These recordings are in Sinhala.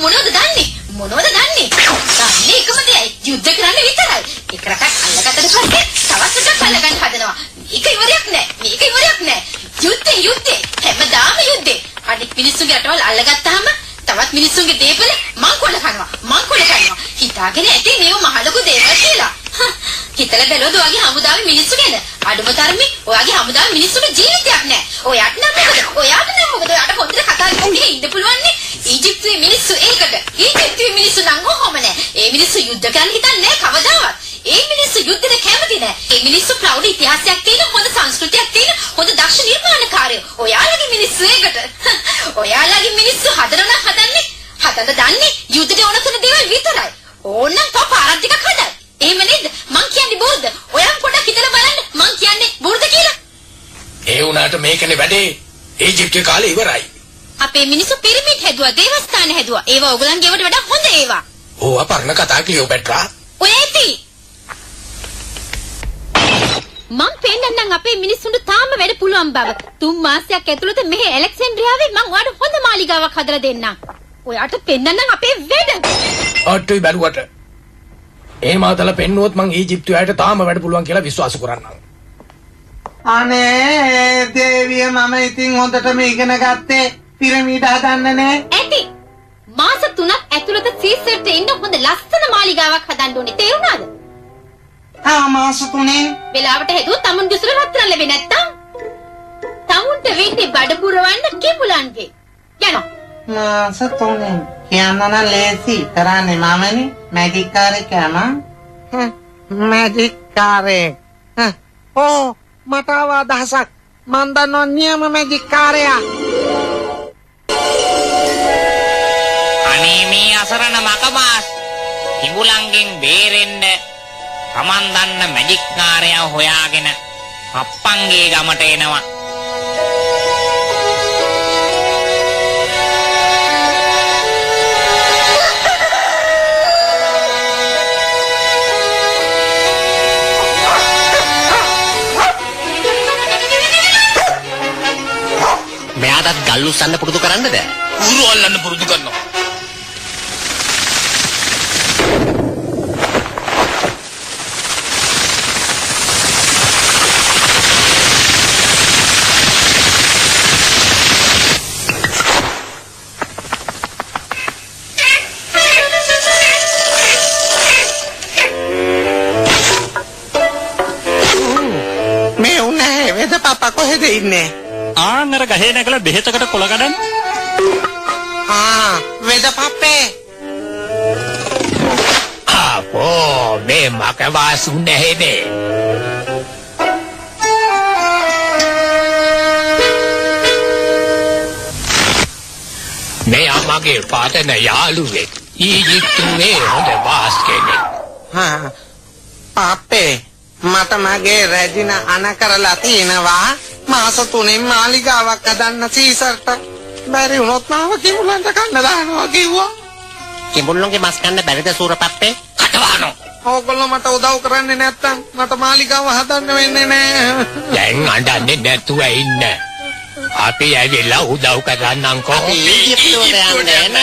මොනවද දන්නේ? දන්නේ එකම දෙයයි යුද්ධ කරන්න විතරයි. එක රටක් අල්ලගත්තට පස්සේ තවත් රටක් අල්ලගන්න හදනවා. මේක ඉවරයක් නෑ. යුද්ධේ හැමදාම යුද්ධේ. අනිත් මිනිස්සුන්ගේ රටවල් අල්ලගත්තාම තවත් මිනිස්සුන්ගේ දේපල මංකොල්ල කනවා. හිතාගෙන ඇති මේව මහ ලොකු දේවල් කියලා. හිතලා බැලුවද ඔයාගේ හමුදාවේ මිනිස්සු ගැන? අඩුම තරමේ ඔයාගේ හමුදාවේ මිනිස්සුන්ට ජීවිතයක් නෑ. ඔයාට නම් මොකද? ඔයාට හොඳට කතා කරගෙන ඉන්න පුළුවන් නේ. ඊජිප්තුවේ මිනිස්සු ඒකට. ඊජිප්තුවේ මිනිස්සු නම් කොහොම නෑ. ඒ මිනිස්සු යුද්ධ කරන්න හිතන්නේ නෑ කවදාවත්. ඒ මිනිස්සු යුද්ධෙට කැමති නෑ. ඒ මිනිස්සු ප්‍රෞಢ ඉතිහාසයක් තියෙන, හොඳ සංස්කෘතියක් තියෙන, හොඳ දක්ෂ නිර්මාණකාරයෝ. ඔයාලගේ මිනිස්සු ඒකට. ඔයාලගේ මිනිස්සු හදන්න දන්නේ යුද්ධයට ඕන කරන දේවල් විතරයි. ඕනනම් පාරක් ටිකක් හදන්න. එහෙම නේද? මං කියන්නේ බෝර්ද. ඔයන් පොඩක් හිතලා බලන්න. මං කියන්නේ බෝර්ද කියලා. ඒ වුණාට මේකනේ වැඩේ. ඊජිප්තුවේ කාලේ ඉවරයි. අපේ මිනිස්සු පිරමිඩ් හැදුවා, දේවස්ථාන හැදුවා. ඒවා ඕගලන්ගේ ඒවට වඩා හොඳ ඒවා. ඕවා පරණ කතා ක්ලියෝපැට්‍රා. ඔය ඇති. මං පෙන්නන්නම් අපේ මිනිස්සුන්ට තාම වැඩ පුළුවන් බව. 3 මාසයක් ඇතුළත මෙහි ඇලෙක්සැන්ඩ්‍රියාවේ මං ඔයාලට හොඳ මාලිගාවක් හදලා දෙන්නම්. ඔයාට පෙන්නන්නම් අපේ වැඩ. අට්ටුයි බැලුවට. ඒ මාතල පෙන්නුවොත් මං ඊජිප්තුවයට තාම වැඩ පුළුවන් කියලා විශ්වාස කරන්නම්. අනේ දේවිය මම ඉතින් හොඳටම ඉගෙන ගත්තේ පිරමීඩ හදන්නනේ. ඇති. මාස 3ක් ඇතුළත සීසර්ට ඉන්න හොඳ ලස්සන මාලිගාවක් හදන්න ඕනේ. තේරුණාද? මාස 3 වෙලාවට හැදුවොත් තමුන්ගේ උසල රත්තරන් ලැබෙන්නේ නැත්තම් තමුන්ට වෙන්නේ බඩ පුරවන්න කිඹුලන්ගේ. යනවා. මාස 3 කියන්න ලේසි කරන්නේ මමනේ මැජික් කාර්යයක් යම. මැජික් කාර්යයක්. ඕ මට අවදහසක්. මන් දන්නවා නියම මැජික් කාර්යයක්. අනේ මේ අසරණ මකමාස් කිඹුලන්ගෙන් බේරෙන්න තමන් දන්න මැජික් කාර්යය හොයාගෙන අප්පන්ගේ ගමට එනවා. මෙයාටත් ගල් උස්සන්න පුරුදු කරන්නද? ඌරු අල්ලන්න පුරුදු කරනවා. මේ උන්නේ වෙද පප්පා කොහෙද ඉන්නේ? ආන්නර ගහේ නැගලා බෙහෙතකට කොළ ගඩන්. වෙද පප්පේ. ආපෝ මේ මකවාසු නැහැනේ. මේ අමගේ පාතන යාළුවෙක්. ඊජිප්තුවේ හොඳ වාස් කෙනෙක්. පප්පේ මට මගේ රැජින අන කරලා තියෙනවා. මාස 3 මාලිගාවක් හදන්න සීසර්ට. බැරි වුණොත් මාව කිඹුලන්ට කන්න දානවා කිව්වා. කිඹුල්ලන්ගේ මස් කන්න බැරිද සූරපප්පේ? කටවහනෝ. ඕගොල්ලෝ මට උදව් කරන්නේ නැත්තම් මට මාලිගාව හදන්න වෙන්නේ නෑ. දැන් අඬන්නේ නැතුව ඉන්න. අපි ඇවිල්ලා උදව් කරන්නම්කෝ. ඊජිප්තුවට එනවා.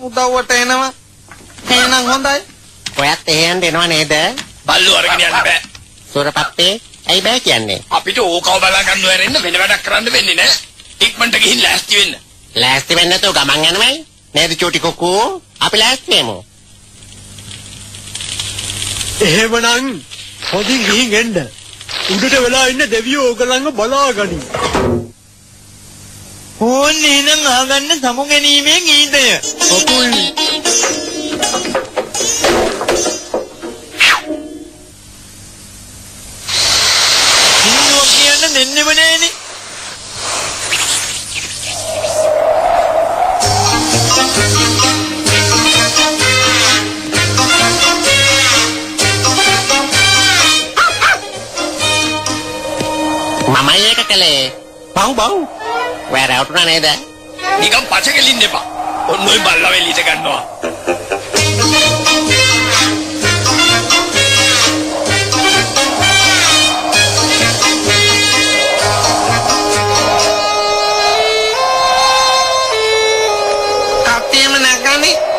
උදව්වට එනවා. එහෙනම් හොඳයි. ඔයත් එහෙන් දෙනව නේද? බල්ලු අරගෙන යන්න බෑ. සූරපප්පේ ඇයි බෑ කියන්නේ? අපිට ඕකව බලා ගන්න වෙරෙන්න වෙන වැඩක් කරන්න වෙන්නේ නෑ. ඉක්මනට ගිහින් ලෑස්ති වෙන්න. ලෑස්ති වෙන්න තෝ ගමන් යනවයි. නේද චෝටි කොකෝ? අපි ලෑස්ති වෙමු. එහෙමනම් හොදින් ගිහින් එන්න. උඩට වෙලා ඉන්න දෙවියෝ ඕගලන්ව බලාගනි. ඕන්නේ නම් ආගන්න සමු ගැනීමේ ගීතය. ඔකුයි. දෙන්නෙම නෑනේ. මමයි ඒක කළේ. බව්. ඔයා රැවටුණා නේද? නිකන් පචකෙලින්න එපා. ඔන්න ඔය බල්ලා වෙලිට ගන්නවා.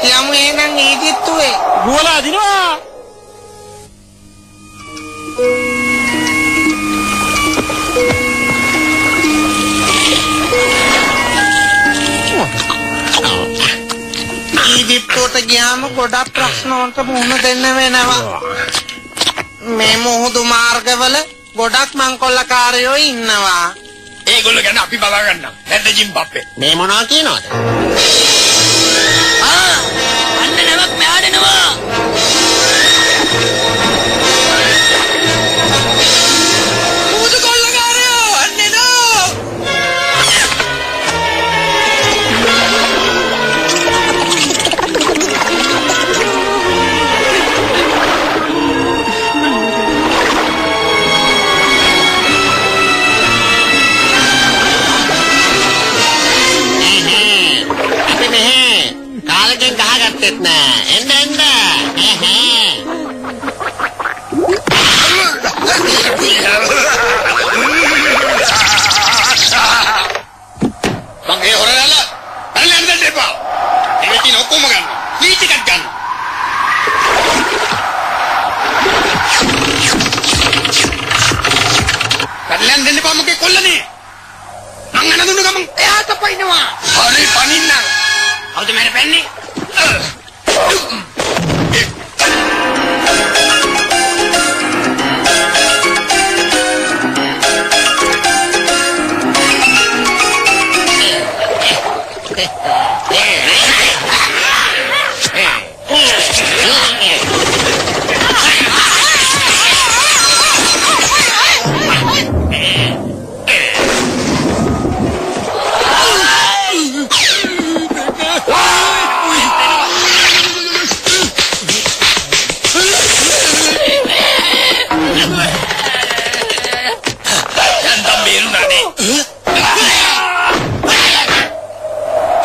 යමු එහෙනම් ඊජිප්තුවේ. ගුවලා දිනවා. ඊජිප්තුවට ගියාම ගොඩක් ප්‍රශ්න වලට මුහුණ දෙන්න වෙනවා. මේ මුහුදු මාර්ගවල ගොඩක් මංකොල්ලකාරයෝ ඉන්නවා. ඒගොල්ලෝ ගැන අපි බලා ගන්නම්. නැද්ද ජිම්බප්පේ? මේ මොනවා කියනවද? අන්න නමක් මෙහාටනවා. මුහුදු කොල්ලකාරයෝ අන්නේ නෝ. අපි මෙහෙ කාලෙකින් ගහගත්තෙත් නෑ. එන්න එන්න. මං ඒ හොරලා අල්ලන්න දෙන්න එපා. ඒක තියෙන ඔක්කොම ගන්න. කී ටිකක් ගන්න. අල්ලන්න දෙන්න එපා මොකේ කොල්ලනේ. මං අන දුන්නු ගමන් එයාට පයින්නවා. හරි පනින්න. කවුද මම පැන්නේ?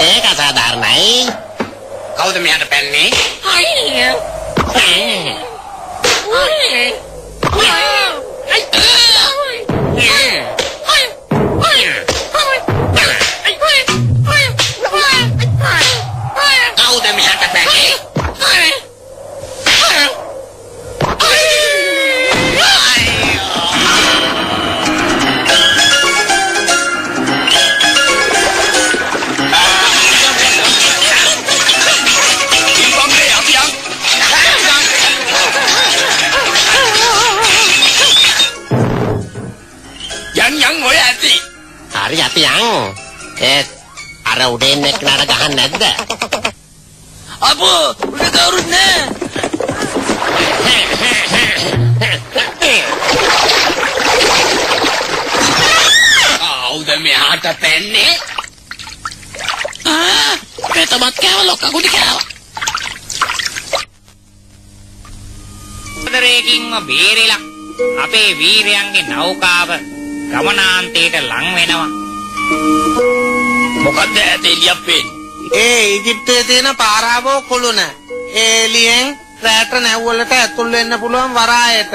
ඒක සාධාරණයි. කවුද මෙයාට පැන්නේ? කවුද මෙහාට පැන්නේ? යන් ඔය ඇති. හරි අපි යන්. අර උඩින් එක්කනට ගහන්න නැද්ද? අපෝ උඩ කවුරුත් නෑ. කවුද මෙයාට පැන්නේ? පෙතමත් කෑව ලොක්ක කුඩි කෑව. දරේකින්ම බේරිලා අපේ වීරයන්ගේ නෞකාව ගමනාන්තයට ලං වෙනවා. මොකද්ද ඇතේ ලියප්පේ? ඒ ඊජිප්තුවේ තියෙන පාරාවෝ කුළුණ. ඒ එළියෙන් රැට නැව්වලට ඇතුල් වෙන්න පුළුවන් වරායට.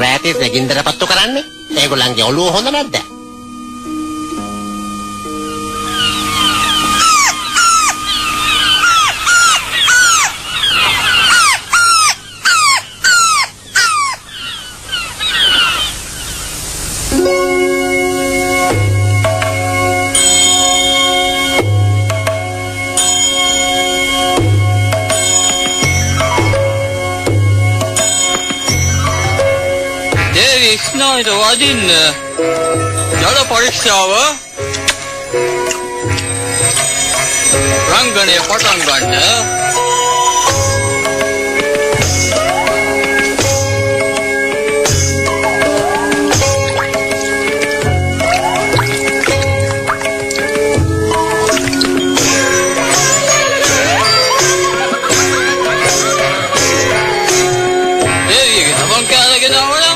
රෑතේ දෙගින්දර පත්තු කරන්නේ. ඒගොල්ලන්ගේ ඔළුව හොඳ නැද්ද? ස්නායිට වදින්න ජල පරීක්ෂාව රංගනය පටන් ගන්න. දේවියගේ තමන් කාලගෙන ආවනම්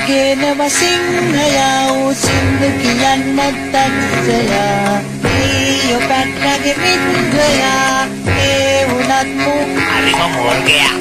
ගේනව සිංහයා ඌ සිංහ කියන්නත් දක්ෂයා ඊයෝ පැට්ටගේ මිත්‍රයා ඒ වුණත් මු හරිම මෝර්ගයා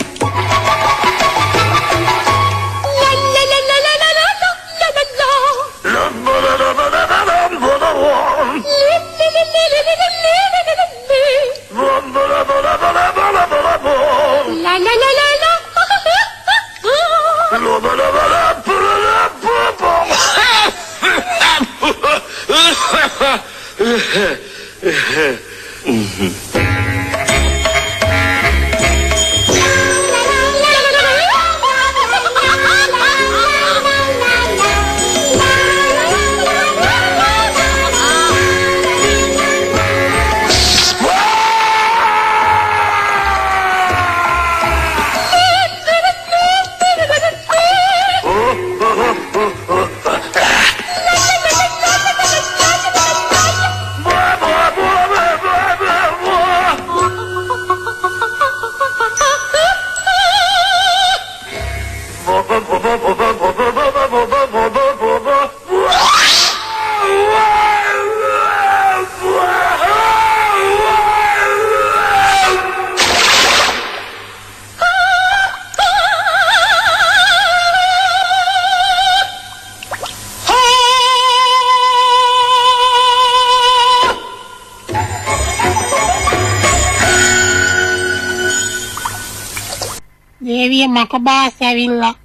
දේවිය මකබාස් ඇවිල්ලා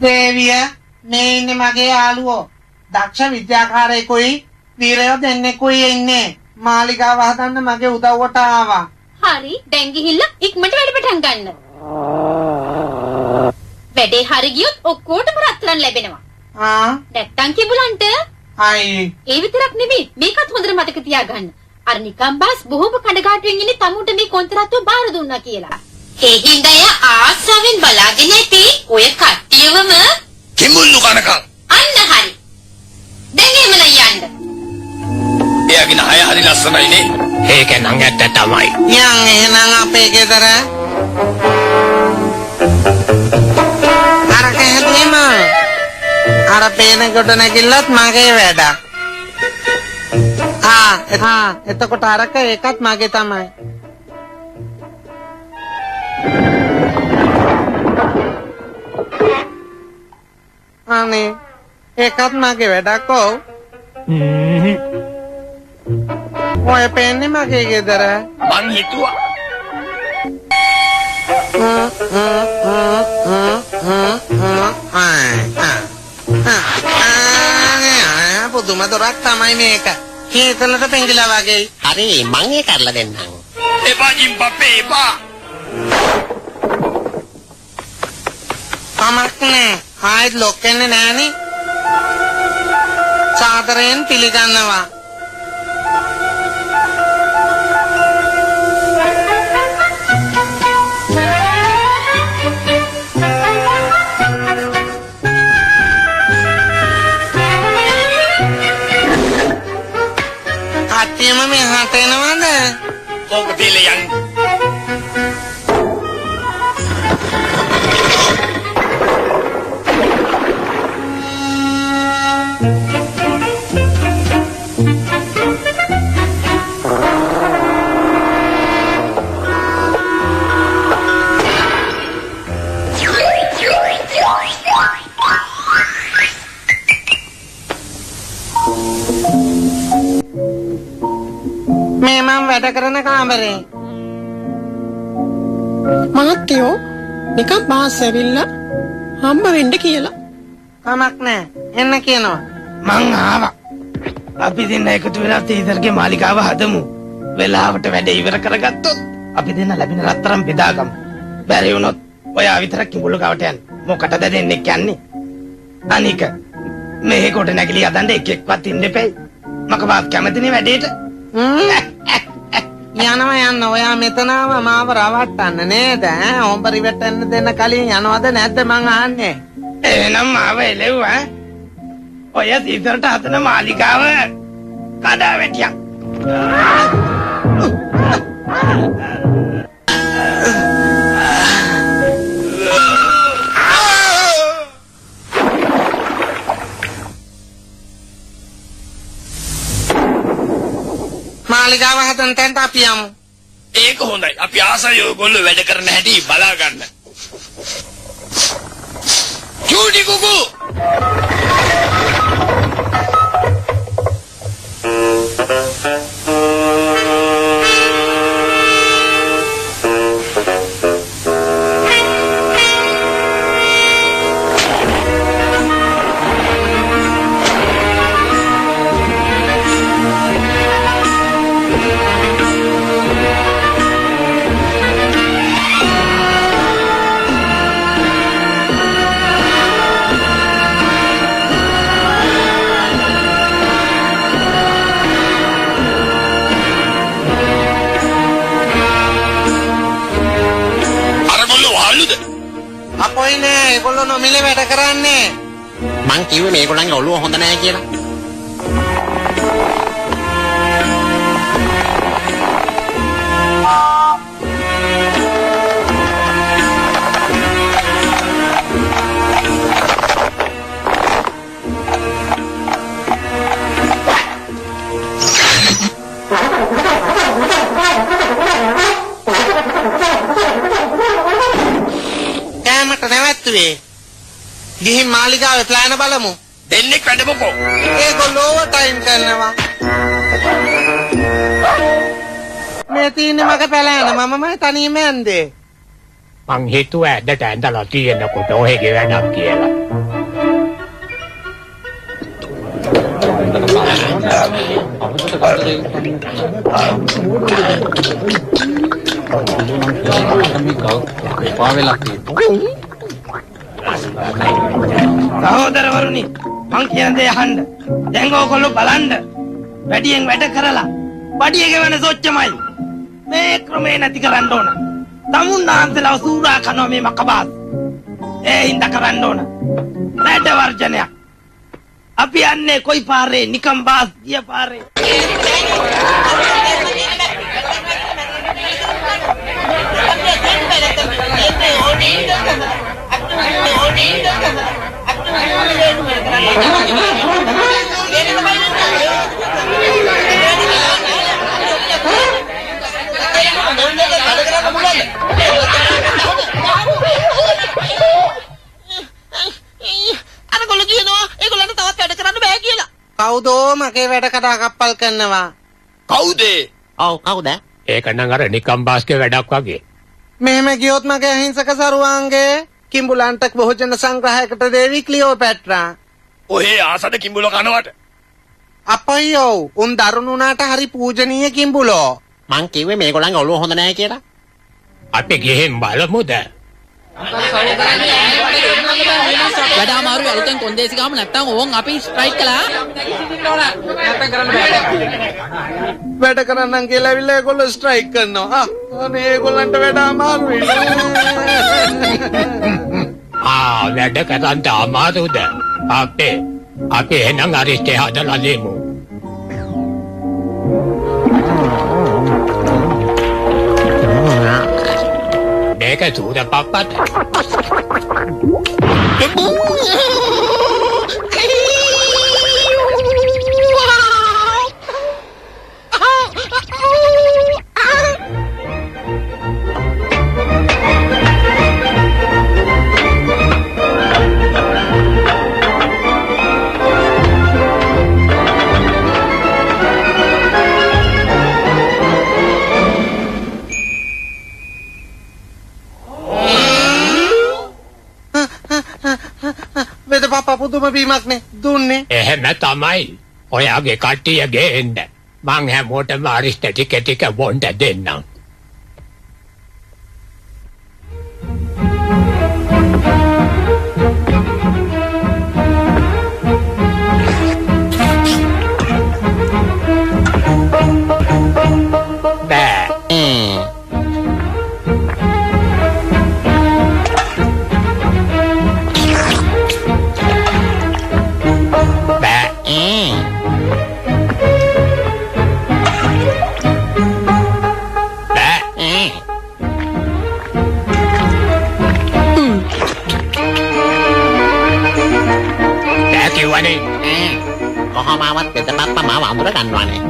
දේවිය මේ ඉන්නේ මගේ යාළුවෝ දක්ෂ විද්‍යාකාරයෙකුයි වීරයෝ දෙන්නෙකුයි ඉන්නේ මාලිගාව හදන්න මගේ උදව්වට ආවා හරි දැන් ගිහිල්ලා ඉක්මනට වැඩ පටන් ගන්න. වැඩේ හරි ගියොත් ඔක්කොටම රත්තරන් ලැබෙනවා. නැත්තම් කිඹුලන්ට ඒ විතරක් නෙමෙයි මේකත් හොඳට මතක තියාගන්න. අර නිකම්බාස් බොහොම කඩගාටුවෙන් ඉන්නේ තමුන්ට මේ කොන්ත්‍රාත්තුව බාර දුන්නා කියලා. ඒ හින්දා එයා ආසාවෙන් බලාගෙන ඇති ඔය කට්ටියවම කිඹුල්ලු කනකම්. අන්න හරි. දැන් එමන යන්න. එයාගේ නහය හරි ලස්සනයිනේ. ඒක නම් ඇත්ත තමයි. යන් එහෙනම් අපේ ගෙදර අර කැදීම අර පේන කොට නැගිල්ලත් මගේ වැඩක්. එතකොට අරක ඒකත් මගේ තමයි. අනේ ඒකත් මගේ වැඩක් ඔව්. ඔය පේන්නේ මගේ ගෙදර. මං හිතුවා. පුදුම දොරක් තමයි මේක. හේතලට පෙඟිලා වගේ. හරි මං ඒ කරලා දෙන්නම්. එපා ජිම්බප්පේ එපා. කමක් නෑ. ආයෙත් ලොක් වෙන්නේ නෑනේ. සාදරයෙන් පිළිගන්නවා. කට්ටියම මෙහාට එනවද? ඕක තියලා යන්න. මේ මම වැඩ කරන කාමරේ. මහත්තයෝ නිකන් බාස් ඇවිල්ලා හම්බ වෙන්න කියලා. කමක් නෑ. එන්න කියනවා. මං ආවා. අපි දෙන්න එකතු වෙලා තීතරගේ මාලිගාව හදමු. වෙලාවට වැඩ ඉවර කරගත්තොත් අපි දෙන්න ලැබෙන රත්තරන් බෙදාගමු. බැරි වුණොත් ඔයා විතරක් කිඹුල්ල ගාවට යන්න. මොකටද දෙන්නෙක් යන්නේ? අනික මේ කොට නැගිලි හදන්න එකෙක්වත් ඉන්න එපැයි. මකවත් කැමතිනේ වැඩේට. යනවා යන්න. ඔයා මෙතනව මාව රවට්ටන්න නේද? හොම්බරි වැටෙන්න දෙන්න කලින් යනවද නැද්ද මං අහන්නේ. එහෙනම් මාව එලෙව් ඈ. ඔය තීතරට හදන මාලිගාව කඩා වැටියක්. හදන තැනට අපි යමු. ඒක හොඳයි. අපි ආසයි ඔයගොල්ලෝ වැඩ කරන හැටි බලා ගන්න. චූටි කුකු. අපොයි නෑ ඒගොල්ලෝ නොමිලේ වැඩ කරන්නේ. මං කිව්වේ මේගොල්ලන්ගේ ඔළුව හොඳ නැහැ කියලා. කෑමට නැවැත්තුවේ. ගිහින් මාලිගාවේ ප්ලෑන බලමු. දෙන්නෙක් වැඩමකෝ. ඒගොල්ලෝ ඕවර් ටයිම් කරනවා. මේ තියෙන්නේ මගේ පැලෑන මමමයි තනියම යන්නේ. මං හිතුවා ඇද්දට ඇඳලා තියෙනකොට ඔහෙගේ වැඩක් කියලා. සහෝදරවරුනි මං කියන දේ අහන්න. දැන් ඕගොල්ලෝ බලන්න. වැඩියෙන් වැඩ කරලා බඩිය ගෙවන සොච්චමයි. මේ ක්‍රමේ නැති කරන්න ඕන. තමුන්නාන්සලා සූරා කනවා මේ මකබාස්. ඒ හින්දා කරන්න ඕන. වැඩ වර්ජනයක්. අපි යන්නේ කොයි පාරේ? නිකම් බාස් ගිය පාරේ. අරගොල්ලෝ කියනවා ඒගොල්ලන්ට තවත් වැඩ කරන්න බෑ කියලා. කවුදෝ මගේ වැඩ කඩා කප්පල් කරනවා. කවුද? ඔව් කවුද? ඒක නම් අර නිකම් බාස්ගේ වැඩක් වගේ. මෙහෙම ගියොත් මගේ අහිංසක සරුවාංගේ කිඹුලන්ට භෝජන සංග්‍රහයකට දේවි ක්ලියෝපැට්‍රා. ඔහේ ආසද කිඹුලෝ කනවට. අපයෝ උන් දරුණු උනාට හරි පූජනීය කිඹුලෝ. මං කිව්වේ මේගොල්ලන්ගේ ඔළුව හොඳ නැහැ කියලා. අපි ගිහින් බලමුද? වැඩ අමාරු අලුතෙන් කොන්දේසි ගාම නැත්තම් ඕන් අපි ස්ට්‍රයික් කළා. වැඩ කරන්නම් කියලා ඇවිල්ලා ඒගොල්ලෝ ස්ට්‍රයික් කරනවා. අනේ ඒගොල්ලන්ට වැඩ අමාරුයි. වැඩ කරන්න අමාරුද? අපි එහෙනම් අරිස්ටේ හදලා දෙමු. මේක සූද පප්පත්. වෙද පප්පා පුදුම බීමක්නේ දුන්නේ. එහෙම තමයි. ඔයාගේ කට්ටිය ගේන්න. මං හැමෝටම අරිස්ට ටික බොන්න දෙන්නම්. කොහොමවත් පෙත පප්පා මාව අමුර ගන්නවනේ.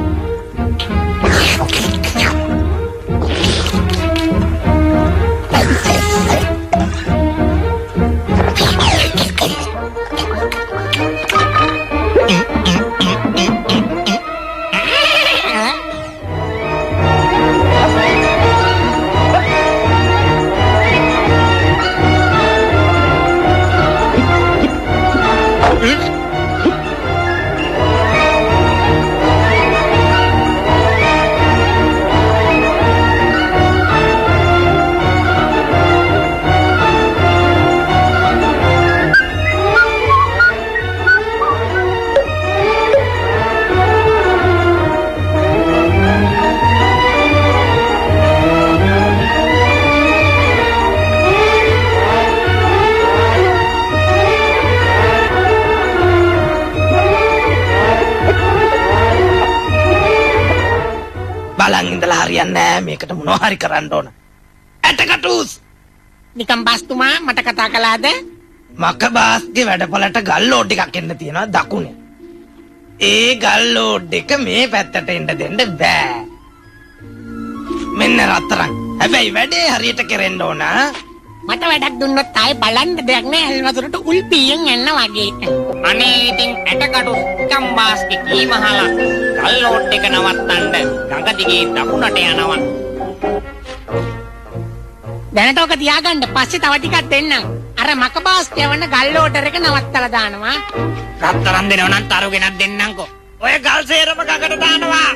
මේකට මොනවා හරි කරන්න ඕන. ඇටකටුස් නිකම් බස්තුමා මට කතා කළාද? මක බාස්ගේ වැඩපලට ගල් ලෝඩ් එකක් එන්න තියෙනවා දකුණේ. ඒ ගල් ලෝඩ් එක මේ පැත්තට එන්න දෙන්න බෑ. මෙන්න රත්තරන්. හැබැයි වැඩේ හරියට කෙරෙන්න ඕන. මට වැඩක් දුන්නොත් ආයේ බලන්න දෙයක් නෑ ඇල්වතුරට උල් පීයෙන් යන්න වගේ. අනේ ඉතින් ඇටකටු කම්බාස්ගේ කීම අහලා ගල් ලෝඩ් එක නවත්තන්න ගඟ දිගේ දකුණට යනවා. දැනට ඔක තියාගන්න පස්සේ තව ටිකක් දෙන්නම්. අර මකබාස් කියවන්න ගල් ලෝඩර් එක නවත්තලා දානවා. රත්තරන් දෙනව නම් තරු ගෙනත් දෙන්නම්කෝ. ඔය ගල් සේරම ගඟට දානවා.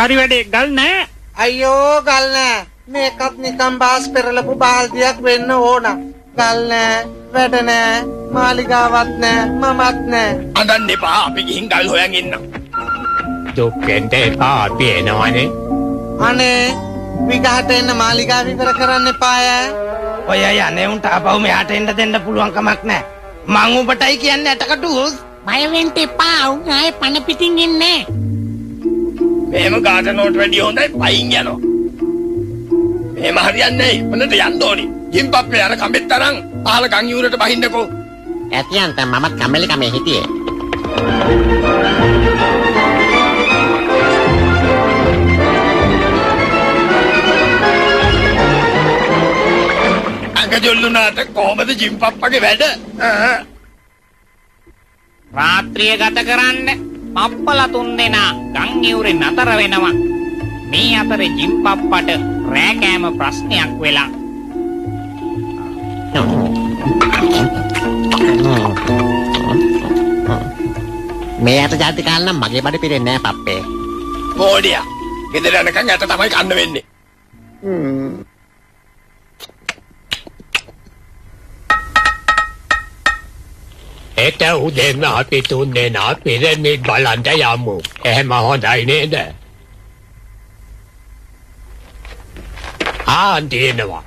හරි වැඩේ ගල් නෑ. අයියෝ ගල් නෑ. මේකත් නිකම් බාස් පෙරලපු බාල්දියක් වෙන්න ඕන. ගල් නෑ, වැඩ නෑ, මාලිගාවක් නෑ, මමත් නෑ. අඬන්න එපා අපි ගිහින් ගල් හොයන් එන්නම්. දුක්ෙන්ට එපා අපි එනවනේ. අනේ විගහට එන්න මාලිගාව ඉවර කරන්න එපාය. ඔය යන්නේ උන්ට ආපහු මෙහාට එන්න දෙන්න පුළුවන් කමක් නැහැ. මං ඔබටයි කියන්නේ ඇටකටුස්. බය වෙන්න එපා. උන් ආයේ පණ පිටින් ඉන්නේ. මෙහෙම ගාට නෝට් වැඩි හොඳයි පයින් යනවා. මෙහෙම හරියන්නේ නැහැ. මොනට යන්න ඕනි. ජිම්පප්පේ අර කඹෙත් තරම් පහල ගම් යූරට බහින්නකෝ. ඇතියන්ත මමත් කම්මැලි කමේ හිටියේ. අඟජොල්ලුනාට කොහමද ජිම්පප්පගේ වැඩ? රාත්‍රිය ගත කරන්න පප්පලා 3 දෙනා ගම් යූරේ නතර වෙනවා. මේ අතරේ ජිම්පප්පට රෑ කෑම ප්‍රශ්නයක් වෙලා. මේ අත ජාති කාලේ නම් මගේ බඩ පිරෙන්නේ නෑ පප්පේ. මොඩියා. ගෙදර යනකම් ඇට තමයි කන්න වෙන්නේ. එත උදේම අපි 3 දෙනා පිරමිඩ් බලන්න යමු. එහෙම හොඳයි නේද? ආන්දේනවා.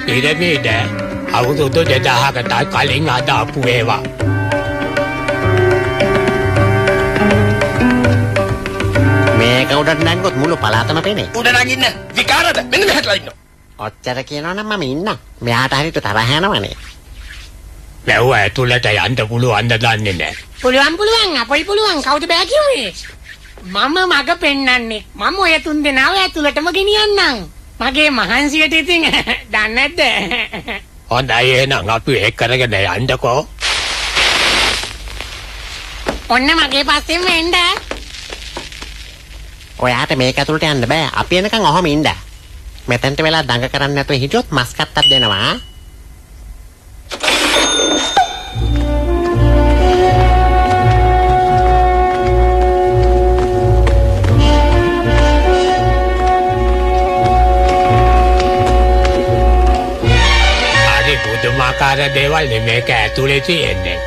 පිරමිඩ අවුරුදු 2000කට කලින් හදාපු ඒවා. මේක උඩට නැංගොත් මුළු පළාතම පේනේ. උඩ නගින්න විකාරද? මෙන්න මෙහෙටලා ඉන්නවා. ඔච්චර කියනවා නම් මම ඉන්නම්. මෙයාට හරියට තරහ යනවනේ. වැව්ව ඇතුළට යන්න පුළුවන් ද දන්නේ නැහැ. පුළුවන් අපයි පුළුවන්. කවුද බෑ කිව්වේ? මම මග පෙන්නන්නේ. මම ඔය 3 දෙනාව ඇතුළටම ගෙනියන්නම්. මගේ මහන්සියට ඉතින් දන්නේ නැද්ද? හොඳයි එහෙනම් අපි ඒක කරගෙන යන්නකෝ. ඔන්න මගේ පස්සෙන් වෙන්න. ඔයාට මේක ඇතුළට යන්න බෑ. අපි එනකන් ඔහොම ඉන්න. මෙතෙන්ට වෙලා දඟ කරන්නේ නැතුව හිටියොත් මස් කට්ටක් දෙනවා. විකාර දේවල් නෙමේක ඇතුලේ තියෙන්නේ.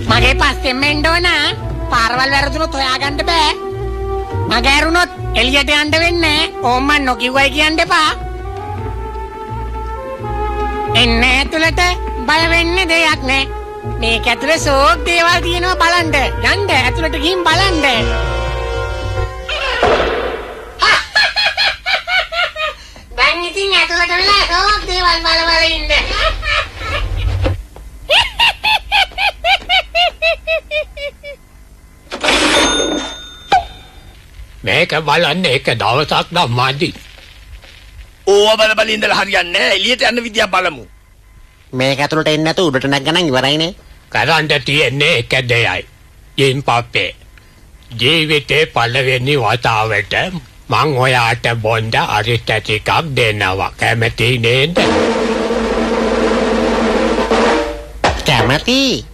මගේ පස්සෙන් මෙන්න ඕන. පාරවල් වැරදුනොත් හොයාගන්න බෑ. මග ඇරුණොත් එළියට යන්න වෙන්නේ. ඕම් මන් නොකියුවයි කියන්න එපා. එන්න ඇතුළට බය වෙන්න දෙයක් නෑ. මේක ඇතුලේ සෝක් දේවල් තියෙනවා බලන්න. යන්න ඇතුළට ගිහින් බලන්න. දැන් ඉතින් ඇතුළට වෙලා සෝක් දේවල් බලවල ඉන්න. මේක බලන්න එක දවසක් නම් මදි. ඕව බල ඉඳලා හරියන්නේ නැහැ. එළියට යන්න විදියක් බලමු. මේක ඇතුළට එන්නේ නැතු උඩට නැග්ගනම් ඉවරයිනේ. කරන්න තියෙන්නේ එක දෙයයි. ජිම්පප්පේ. ජීවිතේ පළවෙනි වතාවට මං ඔයාට බොණ්ඩ අරිට ටිකක් දෙනවා. කැමති නේද? කැමති.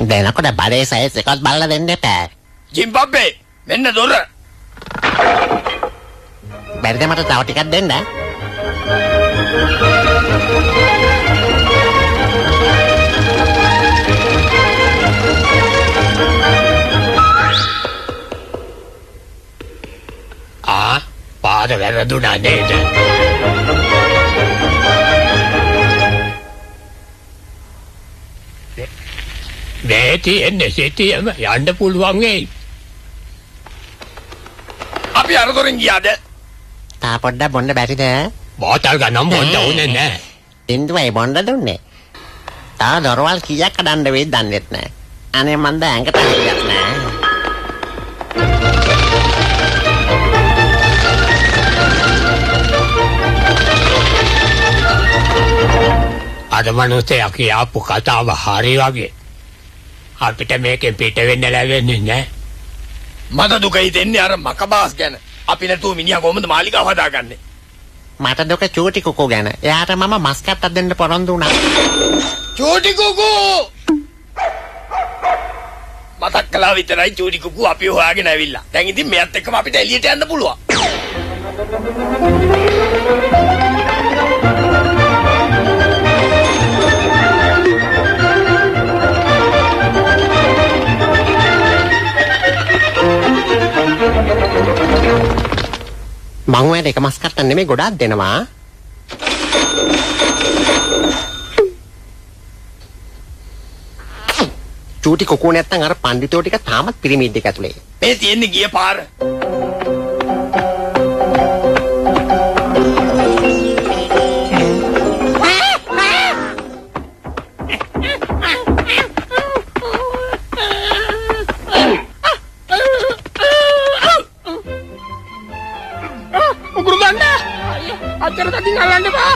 දෙනකොට බඩේ සයිස් එකත් බලලා දෙන්න එපා. ජිම්බබ්බේ මෙන්න දොර. බැරිද මට තව ටිකක් දෙන්න? පාර වැරදුනා නේද? මේ තියෙන්නේ සිටියම යන්න පුළුවන් වෙයි. අපි අර දොරෙන් ගියාද? තා පොඩ්ඩක් බොන්න බැරිද? බෝතල් ගන්න බොන්න ඕනේ නෑ. ඉන්දුවයි බොන්න දුන්නේ. තා දොරවල් කීයක් කඩන්න වෙයිද දන්නෙත් නෑ. අනේ මන්ද ඇඟට හරියක් නෑ. අද මනුස්සයා කියාපු කතාව හරි වගේ. අපිට මේකෙන් පිට වෙන්න ලැබෙන්නේ නැහැ. මට දුක හිතෙන්නේ අර මකබාස් ගැන. අපි නැතුව මිනිහා කොහොමද මාලිගාව හදාගන්නේ? මට දුක චූටි කුකු ගැන. එයාට මම මස් කට්ටක් දෙන්න පොරොන්දු වුණා. චූටි කුකු! මතක් කළා විතරයි චූටි කුකු අපි හොයාගෙන ඇවිල්ලා. දැන් ඉතින් මෙයත් එක්කම අපිට එළියට යන්න පුළුවන්. මං ඔයාලට එක මස් කට්ටක් නෙමෙයි ගොඩාක් දෙනවා. චූටි කුකු නැත්තම් අර පඬිතෝ ටික තාමත් පිරමීඩ් එක ඇතුලේ. මේ තියෙන්නේ ගිය පාර. අතර තදින් අල්ලන්න බා.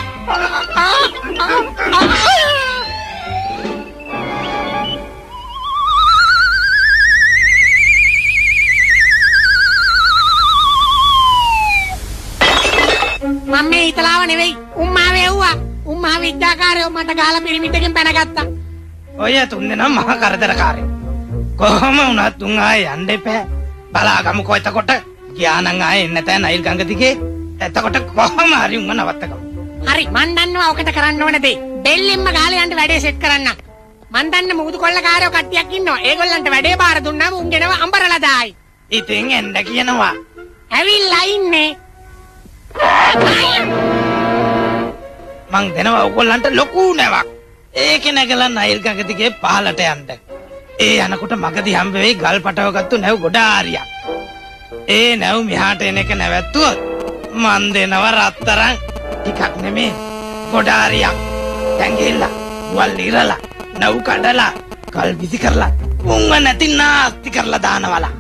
මම්මේ හිතලාව නෙවෙයි. උම්මාවේ ඇව්වා. උම්මා විද්‍යාකාරයෝ මට ගාලා පිරිමිඩකින් පැනගත්තා. ඔය තුන්දෙනා මහා කරදරකාරයෝ. කොහොම වුණත් තුන් ආයේ යන්න එපා. බලාගමුකෝ එතකොට. ගියානම් ආයේ එන්න තැන නයිල් ගඟ දිගේ. එතකොට කොහොම හරි උන්ව නවත්තගමු. හරි මන් දන්නවා ඔකට කරන්න ඕන දේ. බෙල්ලෙන්ම ගාලා යන්න වැඩේ සෙට් කරන්න. මන් දන්න මුහුදු කොල්ලකාරයෝ කට්ටියක් ඉන්නවා. ඒගොල්ලන්ට වැඩේ බාර දුන්නාම උන්ගෙනව අඹරලා දායි. ඉතින් එන්න කියනවා. ඇවිල්ලා ඉන්නේ. මං දෙනවා ඔයගොල්ලන්ට ලොකු නැවක්. ඒක නැගලා නයිල් ගඟ දිගේ පහලට යන්න. ඒ යනකොට මගදී හම්බ වෙයි ගල් පටවගත්තු නැව් ගොඩාරියක්. ඒ නැව් මෙහාට එන එක නැවැත්තුවොත් මන් දෙනවා රත්තරන් ටිකක් නෙමේ ගොඩාරියක්. දැන් ගිහිල්ලා වල් ඉරලා නැව් කඩලා කල් විසි කරලා උන්ව නැති නාස්ති කරලා දානවලා.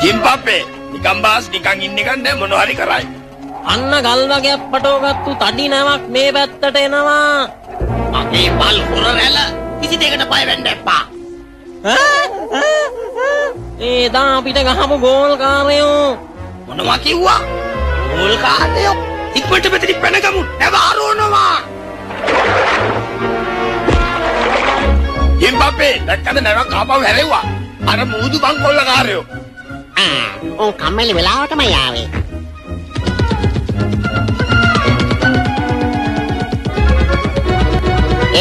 ජිම්පප්පේ නිකන් බාස් නිකන් ඉන්න එක නෑ මොන හරි කරයි. අන්න ගල් වගේක් පටවගත්තු තඩි නැවක් මේ පැත්තට එනවා. මගේ බල් හොර රැළ කිසි දෙයකට බය වෙන්න එපා. ඒදා අපිට ගහපු ගෝල්කාරයෝ මොනවා කිව්වා? ගෝල් කාර්යෝ ඉක්මනට මෙතනින් පැනගමු. නැව ආරෝනවා. ජිම්පප්පේ දැක්කද නැවක් ආපහු හැරෙව්වා. අර මූදු බංකොල්ලකාරයෝ. උන් කම්මැලි වෙලාවටම යාවේ.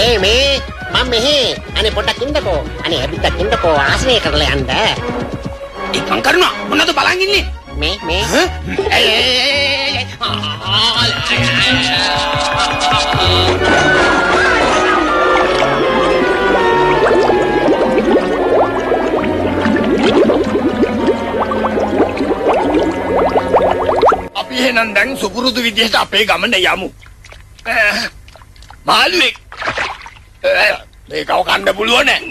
ඒ මේ මම මෙහි අනේ පොඩ්ඩක් ඉන්නකෝ. අනේ හැබිටක් ඉන්නකෝ ආශ්‍රය කරලා යන්න. ඉක්මන් කරනවා. මොනවද බලන් ඉන්නේ? මේ අපි එහෙනම් දැන් සුපුරුදු විදිහට අපේ ගමන යමු. මාළුවෙක්. මේකව කන්න පුළුවන් නෑ.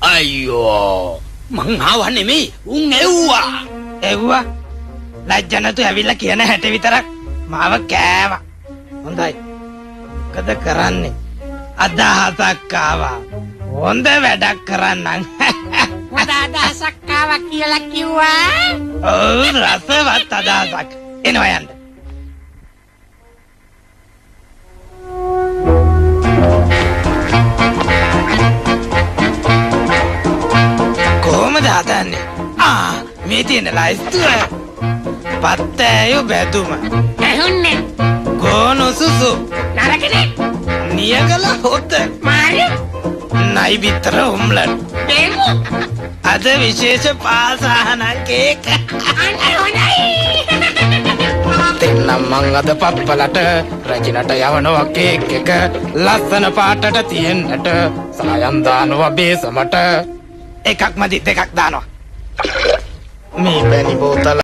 අයියෝ මං ආවා නෙමෙයි උන් එව්වා. එව්වා ලැජ්ජ නැතු ඇවිල්ලා කියන හැට විතරක් මාව කෑවා. හොඳයි. මොකද කරන්නේ? අදහසක් ආවා. හොඳ වැඩක් කරන්නම්. හොඳ අදහසක් ආවා කියලා කිව්වා. ඔව් රසවත් අදහසක්. එනවා යන්න. කොහොමද හදන්නේ? මේ තියෙන ලයිස්තුව. පත්තෑයෝ බැදුම. ඇහුන්නේ ගෝනු සුසු. නරකනේ. නියගල හොත. මාරි නයි බිත්තර උම්ලට්. දෙමු. අද විශේෂ පාසහන කේක. අනේ හොඳයි. දෙන්නම් මං අද පප්පලට රජිනට යවනවා කේක් එක. ලස්සන පාටට තියෙන්නට සායම් දානවා බේසමට. එකක් මදි දෙකක් දානවා. මේ බැනි බෝතල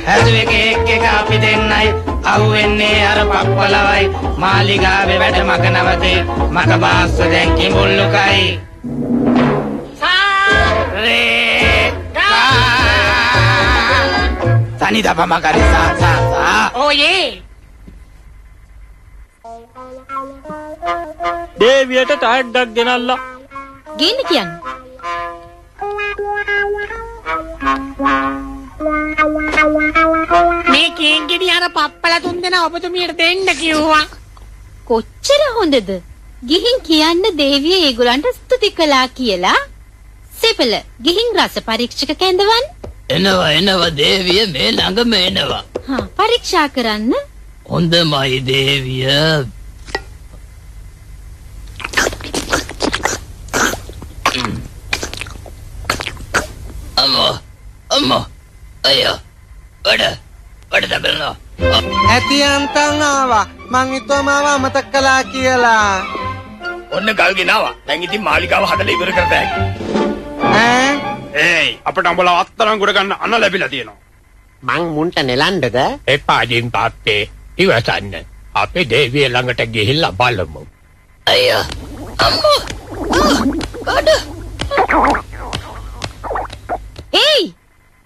හැදුවේ කේක් එක අපි දෙන්නයි අහුවෙන්නේ අර පප්පලවයි මාලිගාවේ වැඩ මග නවතේ මග බාස්ස දැන් කිඹුල්ලුකයි තනි දපම කරි සා ඔයේ දේවියට ටයර්ඩ්ඩක් ගෙනල්ලා ගේන්න කියන්නේ. මේ කේක් ගෙඩි අර පප්පලා තුන් දෙනා ඔබතුමියට දෙන්න කිව්වා. කොච්චර හොඳද? ගිහින් කියන්න දේවිය ඒගොල්ලන්ට ස්තුති කළා කියලා. සෙපල ගිහින් රස පරීක්ෂක කැඳවන්න. එනවා දේවිය මේ ළඟම එනවා. පරීක්ෂා කරන්න. හොඳමයි දේවිය. අම්මා අයියා ඔඩ තබලනවා. ඇති අන්තන් ආවා. මං හිතුවා මාව අමතක කළා කියලා. ඔන්න ගල් ගෙනාවා. දැන් ඉතින් මාලිගාව හදලා ඉවර කරත හැකි. ඈ ඒයි අපට අඹලා අත්තරන් ගොඩ ගන්න අන්න ලැබිලා තියෙනවා. මං මුන්ට නෙලන්නද? එපා ජිම්පප්පේ ඉවසන්න. අපේ දේවිය ළඟට ගිහිල්ලා බලමු. අයියා. අම්මෝ. අඩ. ඒයි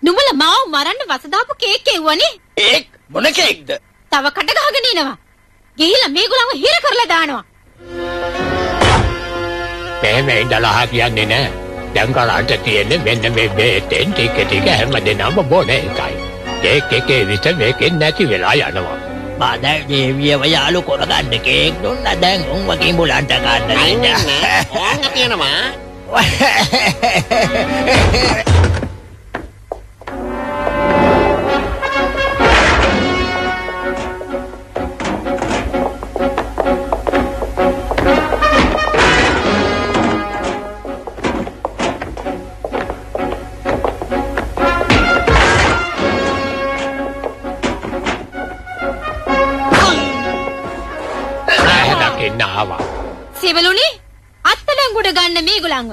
නුඹලා මාව මරන්න වසදාපු කේක් එව්වනේ. ඒක් මොන කේක්ද? තව කට ගහගෙන එනවා. ගිහිල්ලා මේගොල්ලන්ව හිර කරලා දානවා. මෙහෙම ඉඳලා කියන්නේ නෑ. දැන් කරාට තියෙන්නේ මෙන්න මේ බේතෙන් ටික ටික හැමදේනම බොන එකයි. කේක් එකේ විස මේකෙන් නැති වෙලා යනවා. බාදල් දේවියව යාළු කරගන්න කේක් දුන්නා දැන් උන්ව කිඹුලන්ට ගන්න දෙන්න. ඕංග තියෙනවා. සෙවලුනි අත්තලංගුඩ ගන්න මේගොල්ලන්ව.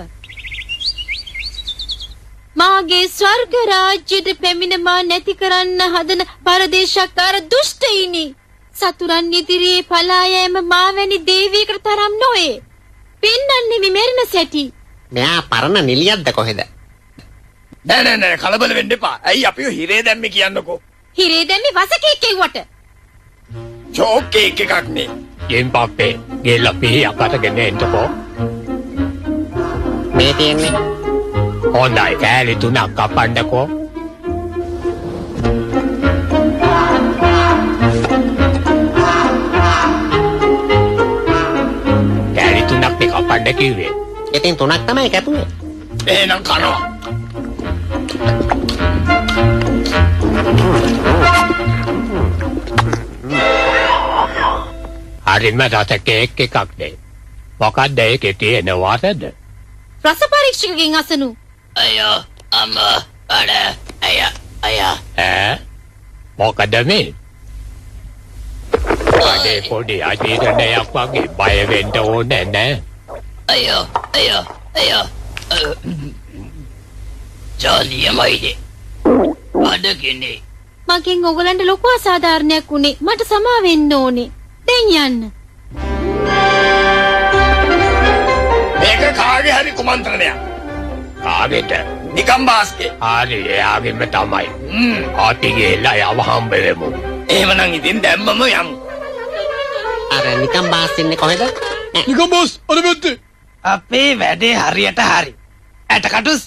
මාගේ ස්වර්ග රාජ්‍යෙට පැමිණ මා නැති කරන්න හදන පරදේශකාර දුෂ්ටයිනි. සතුරන් ඉදිරියේ පලා යෑම මාවැනි දේවියකට තරම් නොවේ. පින්නන්නේ මෙමෙරණ සැටි. මෙයා පරණ නිලියක්ද කොහෙද? නෑ කලබල වෙන්න එපා. ඇයි අපිව හිරේ දැම්මේ කියන්නකෝ. හිරේ දැම්මේ වසකෙක් එව්වට. චෝක් කේක් එකක් නේ. ජිම්පප්පේ ගෙල්ල පිහියක් අතගෙන එන්නකෝ. මේ තියෙන්නේ හොඳයි කෑලි 3ක් කපන්නකෝ. කෑලි 3ක් නේ කපන්න කිව්වේ. ඉතින් 3ක් තමයි කැපුවේ. එහෙනම් කනවා. හරිම රස කේක් එකක් නේ. මොකක්ද ඒකේ තියෙන වරද? රස පරීක්ෂකගෙන් අසනු. අයියෝ අම්මා අඩ අයියා ඈ මොකද මේ? අනේ පොඩි අජීර්ණයක් වගේ බය වෙන්න ඕනේ නෑ. අයියෝ ජාලියමයිනේ අඩගිනේ. මගෙන් ඔයගලන්ට ලොකු අසාධාරණයක් උනේ. මට සමා වෙන්න ඕනේ. දැන් යන්න. මේක කාගේ හරි කුමන්ත්‍රණයක්. කාගෙද? නිකම්බාස්ගේ. හරි එයාගෙම තමයි. අපි ගිහලා යව හම්බ වෙමු. එහෙමනම් ඉතින් දැම්මම යමු. අර නිකම් බාස් ඉන්නේ කොහෙද? නිකම්බස් අර පැත්තේ. අපේ වැඩේ හරියට හරි. ඇටකටුස්.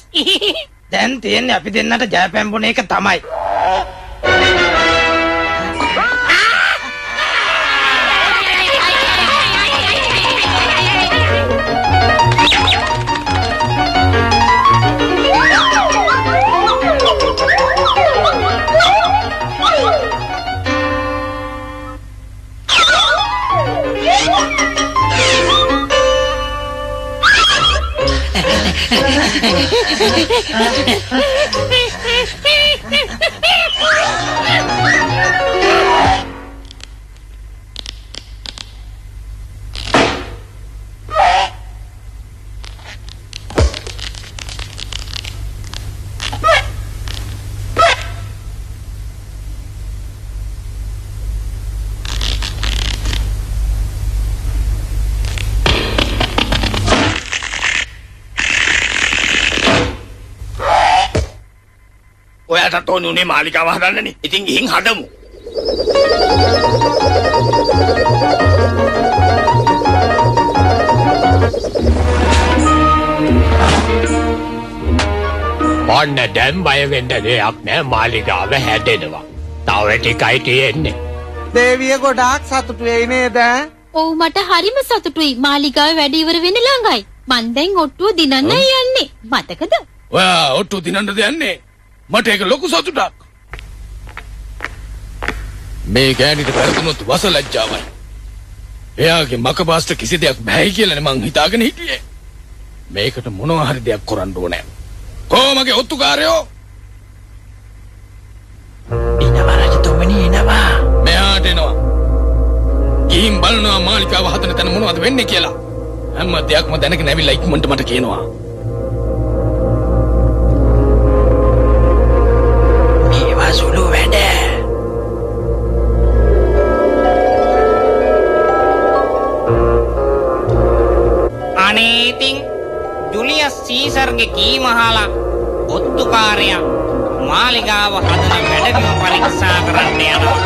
දැන් තියෙන්නේ අපි දෙන්නට ජය පැම්බුණ එක තමයි. ඔයාටත් ඕනේ උනේ මාලිකාව හදන්නනේ. ඉතින් ගිහින් හදමු. ඔන්න දැන් බය වෙන්න දෙයක් නෑ. මාලිගාව හැදෙනවා. තව ටිකයි තියෙන්නේ. දේවිය ගොඩාක් සතුටු වෙයි නේද? ඔව් මට හරිම සතුටුයි. මාලිගාවේ වැඩ ඉවර වෙන්න ළඟයි. මං දැන් ඔට්ටුව දිනන්න යන්නේ. මතකද? ඔයා ඔට්ටු දිනන්නද යන්නේ? මට ඒක ලොකු සතුටක්. මේ ගෑනිට වැරදුනොත් වස ලැජ්ජාවයි. එයාගේ මකබාස්ට කිසි දෙයක් බෑයි කියලානේ මං හිතාගෙන හිටියේ. මේකට මොනවා හරි දෙයක් කරන්න ඕනේ. කොහොමගේ ඔත්තුකාරයෝ? ඉනවරජතුමා තුමනි එනවා. මෙහාට එනවා. ගිහින් බලනවා මාලිකාව හදන තැන මොනවද වෙන්නේ කියලා. හැම දෙයක්ම දැනගෙන ඇවිල්ලා ඉක්මනට මට කියනවා. මේවා සුළු වැඩ. අනේ ඉතින් ජුලියස් සීසර්ගේ කීම අහලා ඔත්තුකාරයා මාලිගාව හදන වැඩිම පරීක්ෂා කරන්න යනවා.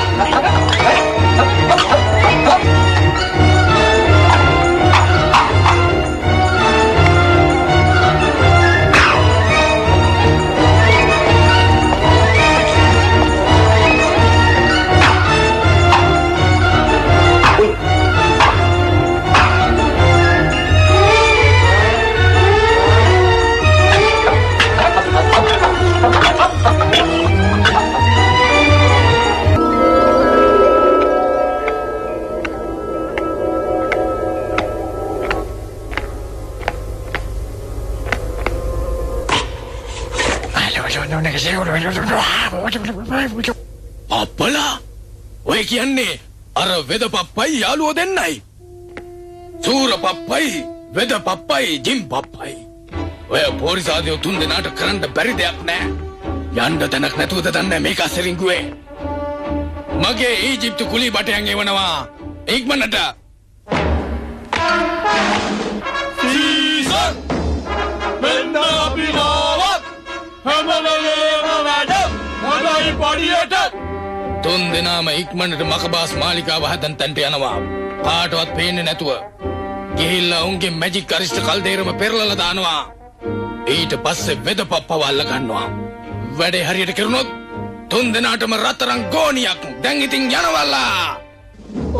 අප්පලා ඔය කියන්නේ අර වෙද පප්පයි යාළුවෝ දෙන්නයි. සූර පප්පයි වෙද පප්පයි ජිම් පප්පයි. ඔය පොරිසාදියෝ තුන් දෙනාට කරන්න බැරි දෙයක් නෑ. යන්න තැනක් නැතුවද දන්නේ මේක අසරින්ගුවේ. මගේ ඊජිප්තු කුලී බටයන් එවනවා ඉක්මනට. සීසර් මෙන්න අපි ආවත් හැමලේම වැඩ හොඳයි පඩියට. තුන් දෙනාම ඉක්මනට මකබාස් මාලිකාව හදන් තැන්ට යනවා. කාටවත් පේන්නේ නැතුව ගිහිල්ලා උන්ගේ මැජික් අරිෂ්ට කල්දේරම පෙරලලා දානවා. ඊට පස්සේ වෙද පප්පව අල්ල ගන්නවා. වැඩේ හරියට කරුණොත් තුන් දෙනාටම රත්තරන් ගෝණියක්. දැන් ඉතින් යනවල්ලා.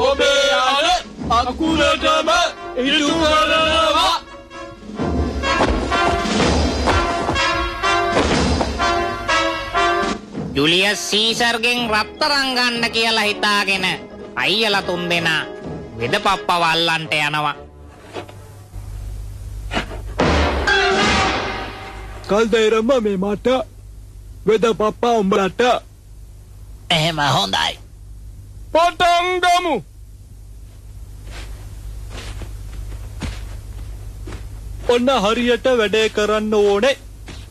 ඔබේ යාළ අකුරටම ඉටු කරනවා. ජුලියස් සීසර්ගෙන් රත්තරන් ගන්න කියලා හිතාගෙන අයියලා තුන් දෙනා වෙදපප්පව අල්ලන්ට යනවා. කල්දේරම මේ මට වෙද පප්පා උඹලට එහෙම හොඳයි. පටන් ගමු. ඔන්න හරියට වැඩේ කරන්න ඕනේ.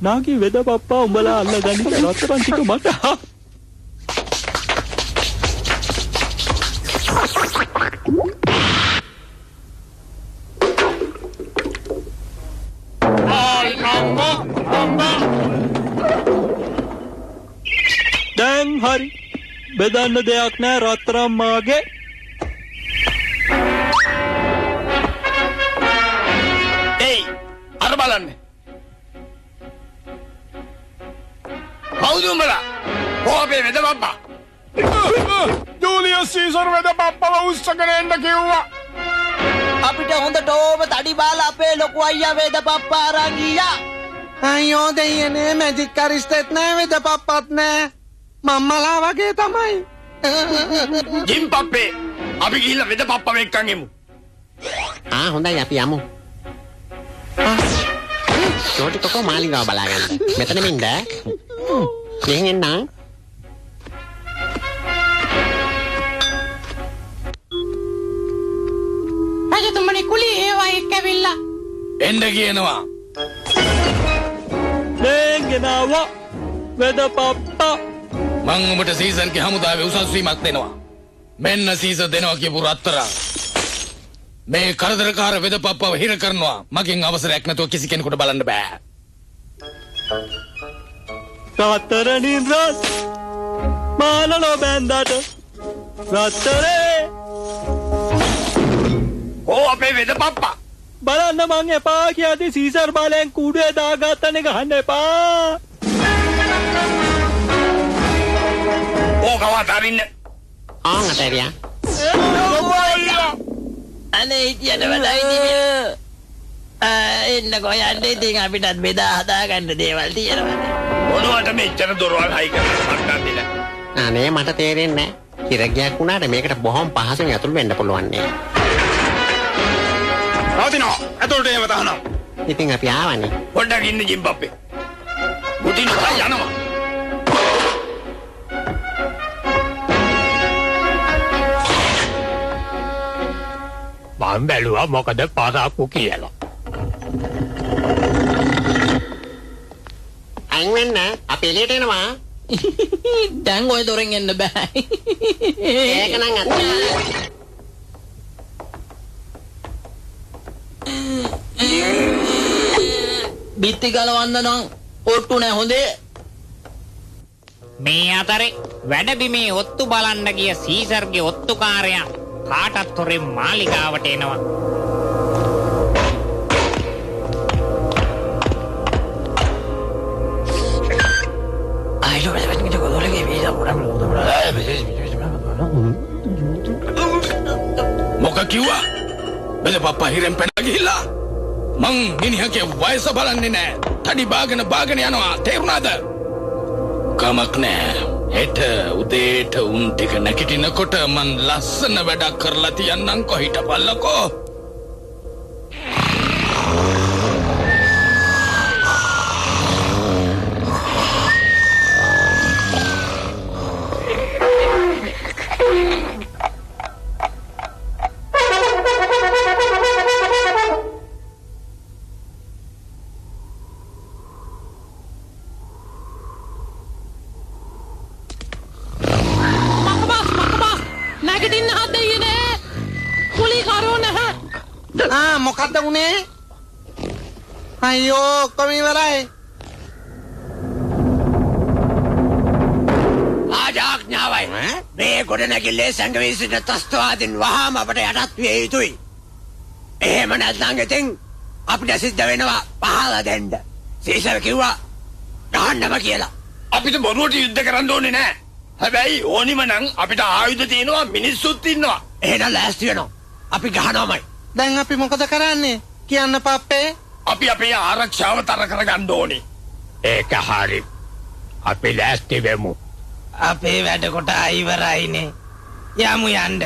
නාගි වෙද පප්පා උඹලා අල්ලගන්න රත්තරන් ටික මට. දැන් හරි බෙදන්න දෙයක් නෑ රත්තරන් මාගේ. ඒයි අර බලන්න. කවුද උඹලා? කොහේ වෙද පප්පා? ජූලියස් සීසර් වෙද පප්පව උස්සගෙන එන්න කිව්වා. අපිට හොඳට ඕම තඩි බාලා අපේ ලොකු අයියා වේද පප්පා අරන් ගියා. අයියෝ දෙයනේ මැජික් අරිෂ්ටෙත් නෑ වෙද පප්පත් නෑ. මම්මලා වගේ තමයි. ජිම් පප්පේ අපි ගිහිල්ලා වෙද පප්පව එක්කන් එමු. හොඳයි අපි යමු. චෝටි කොකෝ මාලිගාව බලාගන්න. මෙතන මින්ද. මෙහෙන් එන්න. රජතුමනි කුලී ඒවා එක්කවිල්ලා එන්න කියනවා. දැන් ගෙනාවා වෙද පප්පා. මං උඹට සීසර්ගේ හමුදාවේ උසස් වීමක් දෙනවා. මෙන්න සීසර් දෙනවා කියපු රත්තරන්. මේ කරදරකාර වෙද පප්පව හිර කරනවා. මගෙන් අවසරයක් නැතුව කිසි කෙනෙකුට බලන්න බෑ. රත්තරනින් රත් මානලෝ බැන්දාට රත්තරේ. ඕ අපේ වෙද පප්පා. බලන්න මං එපා කියද්දි සීසර් බලෙන් කුඩේ දාගත්තනේ ගහන්න එපා. ඕකවත් අරින්න. අතරියා. අනේ ඉතින් වැඩයි තිබෙන. එන්න කොයන්ද ඉතින් අපිටත් බෙදා හදාගන්න දේවල් තියෙනවා. මොනවට මෙච්චර දොරවල් හයි කරලා මට්ටම් දෙන. අනේ මට තේරෙන්නේ නැහැ. කිරගයක් වුණාට මේකට බොහොම පහසුවෙන් ඇතුල් වෙන්න පුළුවන් නේ. රවදිනෝ ඇතුළට ඒව තහනම්. ඉතින් අපි ආවනේ. පොඩ්ඩක් ඉන්න ජිම් පප්පේ. බුදිනෝ යනවා. මම බැලුවා මොකද පරක්කු කියලා. අයින් වෙන්න අපි එළියට එනවා. දැන් ඔය දොරෙන් එන්න බෑ. ඒක නම් අත්ත. බිත්ති ගලවන්න නම් ඔට්ටු නෑ හොඳේ. මේ අතරේ වැඩබිමේ ඔත්තු බලන්න ගිය සීසර්ගේ ඔත්තුකාරයා කාටත් හොරෙන් මාලිගාවට එනවා. මොක කිව්වා? බෙද පප්පා හිරෙන් පැනලා ගිහිල්ලා මං මිනිහගේ වයස බලන්නේ නෑ. තඩි බාගෙන යනවා. තේරුණාද? කමක් නෑ. හෙට උදේට උන් ටික නැගිටිනකොට මං ලස්සන වැඩක් කරලා තියන්නම්කෝ. හිටපල්ලකෝ. මොකද්ද උනේ? අයියෝ කොහොම ඉවරයි? ආජාඥාවයි. මේ ගොඩනැගිල්ලේ සංගවී සිට තස්ත්වාදීන් වහාම අපට යටත් විය යුතුයි. එහෙම නැත්නම් ඉතින් අපිට සිද්ධ වෙනවා පහලා දෙන්න. සීසර් කිව්වා ගහන්නම කියලා. අපිට බොරුවට යුද්ධ කරන්න ඕනේ නෑ. හැබැයි ඕනිම නම් අපිට ආයුධ තියෙනවා, මිනිස්සුත් ඉන්නවා. එහෙනම් ලෑස්ති වෙනවා. අපි ගහනවාමයි. දැන් අපි මොකද කරන්නේ? කියන්න පප්පේ. අපි අපේ ආරක්ෂාව තර කරගන්න ඕනේ. ඒක හරි. අපි ලෑස්ති වෙමු. අපේ වැඩ කොට ඉවරයිනේ. යමු යන්න.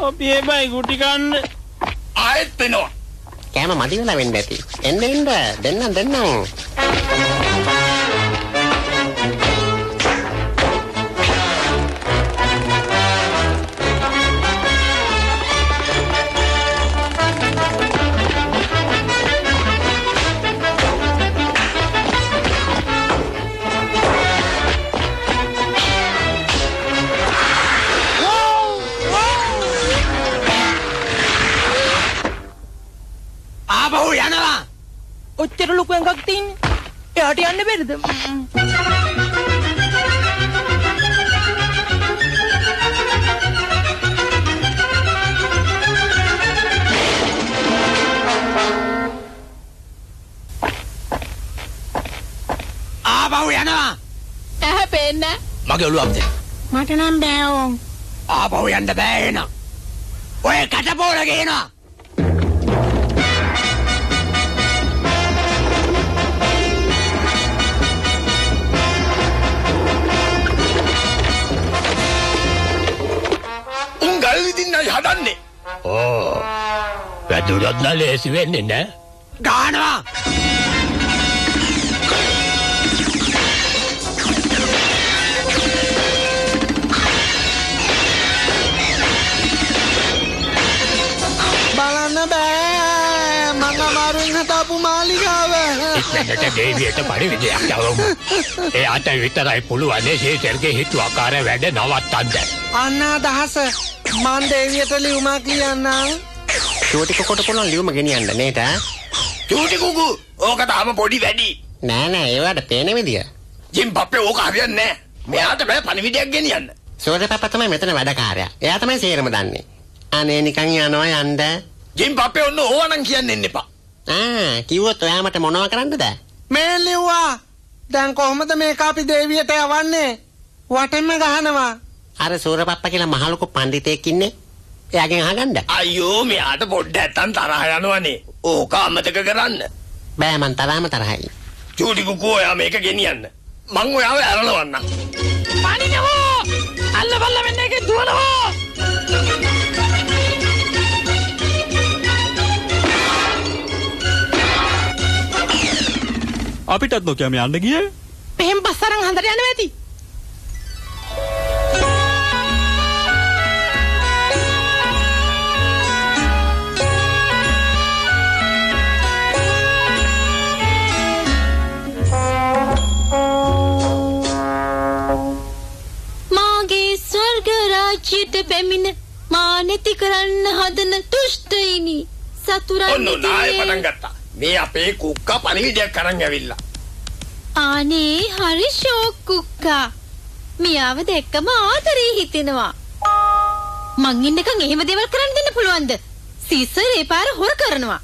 අපි එබයි ගුටි කන්න ආයෙත් වෙනවා. කෑම මදි වෙලා වෙන්න ඇති. එන්න දෙන්නම්. ඔච්චර ලොකු එකක් තියෙන්නේ. එයාට යන්න බැරිද? ආපහු යනවා. ඇහැ පේන්නේ. මගේ ඔළුව අපතේ. මට නම් බෑ ඕන්. ආපහු යන්න බෑ එන. ඔය කටපෝල ගේනවා. ගල් විදින්නයි හදන්නේ. වැදුරත් නම් ලේසි වෙන්නේ නෑ. ගානවා බලන්න බෑ මං අමාරුවෙන් හදාපු මාලිගාව. ඉක්මනට දේවියට පරිවිදයක් යවමු. එයාට විතරයි පුළුවන් ශේෂර්ගේ හිතුවක්කාර වැඩ නවත්තන්න. අන්න අදහස. මං දේවියට ලියුමක් ලියන්නම්. චූටි කොට පුළුවන් ලියුම ගෙනියන්න නේද? චූටි කුකු ඕක තාම පොඩි වැඩි. නෑ ඒවට පේන විදිය. ජිම් පප්පේ ඕක හරියන්නේ නැහැ. මෙයාට බෑ පණිවිඩයක් ගෙනියන්න. සෝරේ පප්පා තමයි මෙතන වැඩකාරයා. එයා තමයි සේරම දන්නේ. අනේ නිකන් යනවා යන්න. ජිම් පප්පේ ඔන්න ඕවනම් කියන්න එන්න එපා. කිව්වොත් ඔයා මට මොනවා කරන්නද? මේ ලිව්වා. දැන් කොහොමද මේක අපි දේවියට යවන්නේ? වටෙන්ම ගහනවා. අර සෝර පප්පා කියලා මහලොකු පඬිතෙක් ඉන්නේ. එයාගෙන් අහගන්න. අයියෝ මෙයාට පොඩ්ඩක් නැත්තම් තරහ යනවනේ. ඕක අමතක කරන්න. බෑ මං තරහයි. චූටි කුකු ඔයා මේක ගෙනියන්න. මං ඔයාව ඇරලවන්නම්. පණිනවෝ අල්ල බල්ල වෙන්න එකේ දුවනවෝ අපිටත් නොකියම යන්න ගියේ. එහෙන් බස් අරන් හන්දට යනවා ඇති. මාගේ ස්වර්ග රාජ්‍යයට පැමිණ මා නැති කරන්න හදන දුෂ්ටයිනි සතුරන් ඔන්න නාය පටන් ගත්තා. මේ අපේ කුක්කා පණිවිඩයක් අරන් ඇවිල්ලා. අනේ හරි ෂෝක් කුක්කා. මියාව දැක්කම ආදරේ හිතෙනවා. මං ඉන්නකන් එහෙම දේවල් කරන්න දෙන්න පුළුවන්ද? සීසර් ඒ පාර හොර කරනවා.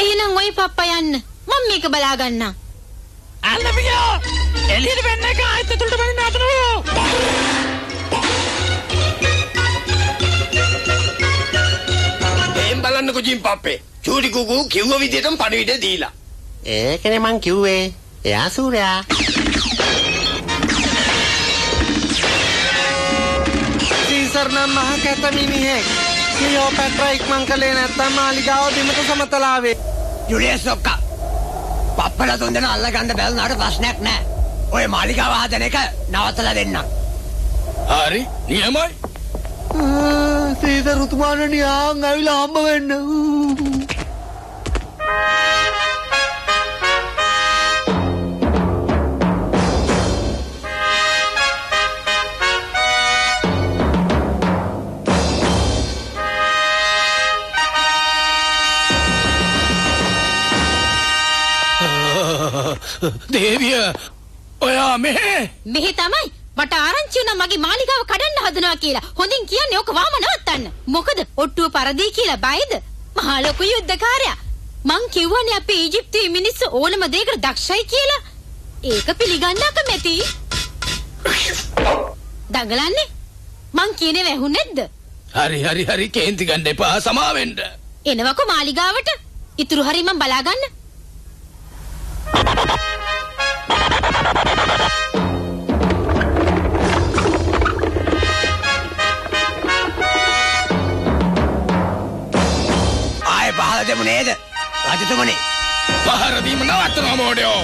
එහෙනම් ඔය පප්පා යන්න. මම මේක බලා ගන්නම්. අල්ලපියෝ එළියට වෙන්න එක ආයෙත් තුලට බහින්න හදනවෝ එම් බලන්නකෝ ජිම් පප්පේ. චූටි කුකු කිව්ව විදිහටම පණිවිඩය දීලා. ඒකනේ මං කිව්වේ. එයා සූර්යා. සීසර් නම් මහ කැත මිනිහෙක්. ක්ලියෝපැට්‍රා ඉක්මන් කළේ නැත්තම් මාලිගාව බිමට සමතලාවේ. ජුලියස් ඔක්කා පප්පලා තුන්දෙනා අල්ල ගන්න බැලුනාට ප්‍රශ්නයක් නෑ. ඔය මාලිගාව හදන එක නවත්තලා දෙන්නම්. හරි නියමයි. සීසර් රුතුමාණනි ආන් ඇවිල්ලා හම්බ වෙන්න. දේවිය ඔයා මෙහෙ තමයි මට ආරංචි වුණා මගේ මාලිගාව කඩන්න හදනවා කියලා. හොඳින් කියන්නේ ඔක වාම නවත්තන්න. මොකද ඔට්ටුව පරදී කියලා බයද? මහා ලොකු යුද්ධකාරයා. මං කිව්වනේ අපේ ඊජිප්තුවේ මිනිස්සු ඕනම දෙයකට දක්ෂයි කියලා. ඒක පිළිගන්න අකමැති. දඟලන්නේ? මං කියන්නේ වැහුනේ නැද්ද? හරි කේන්ති ගන්න එපා සමාවෙන්න. එනවකෝ මාලිගාවට. ඉතුරු හරි මං බලා ගන්න. ආයේ පහල දෙමු නේද? රජතුමනි. පහර දීම නවත්තනවා මොඩියෝ.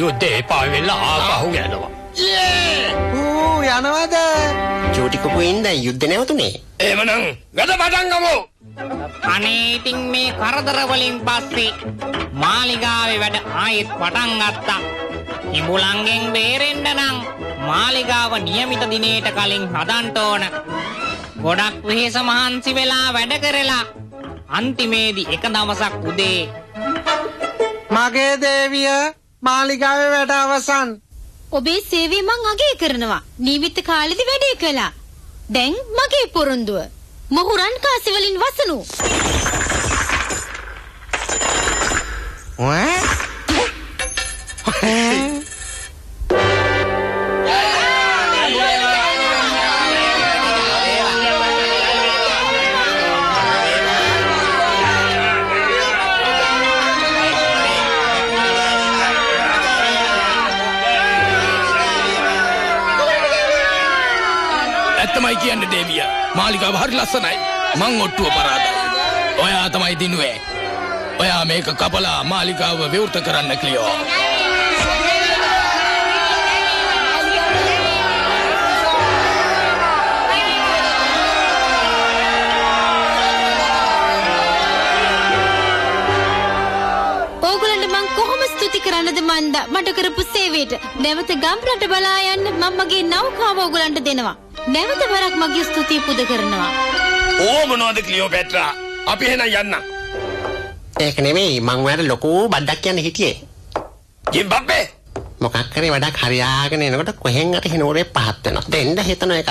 යුද්ධේ එපා වෙලා ආපහු යනවා. යනවද? චූටි කුකුින්ද යුද්ධ නැවතුනේ. එහෙමනම් ගත පටන් ගමු. අනේ ඉතින් මේ කරදර වලින් පස්සේ මාලිගාවේ වැඩ ආයෙත් පටන් ගත්තා. ඉඹුලන්ගෙන් බේරෙන්න නම් මාලිගාව નિયમિત දිනේට කලින් හදන්න ඕන. ගොඩක් වෙහෙස මහන්සි වෙලා වැඩ කරලා අන්තිමේදී එක දවසක් උදේ මගේ දේවිය මාලිගාවේ වැඩ අවසන්. ඔබේ සේවය මං අගය කරනවා. නියමිත කාලෙදි වැඩේ කළා. දැන් මගේ පොරොන්දුව. මොහුරන් කාසි වලින් වසනු. තමයි කියන්නේ දේවිය. මාලිගාව හරි ලස්සනයි. මං ඔට්ටුව පරාදයි. ඔයා තමයි දිනුවේ. ඔයා මේක කපලා මාලිගාව විවෘත කරන්න ක්ලියෝ. ඕගොල්ලන්ට මං කොහොම ස්තුති කරන්නද මන්ද මට කරපු සේවයට. නැවත ගම්රට බලා යන්න මම මගේ නෞකාව ඕගොල්ලන්ට දෙනවා. නැවත වරක් මගේ ස්තුතිය පුද කරනවා. ඕ මොනවද ක්ලියෝපැට්‍රා? අපි එහෙනම් යන්න. ඒක නෙමෙයි මං ඔයාලට ලොකු බඩක් කියන්න හිටියේ. ජිම්බාබ්වේ මොකක් කරේ වැඩක් හරියාගෙන එනකොට කොහෙන් අර හිනෝරේ පහත් වෙනවා. දෙන්න හිතන එකක්.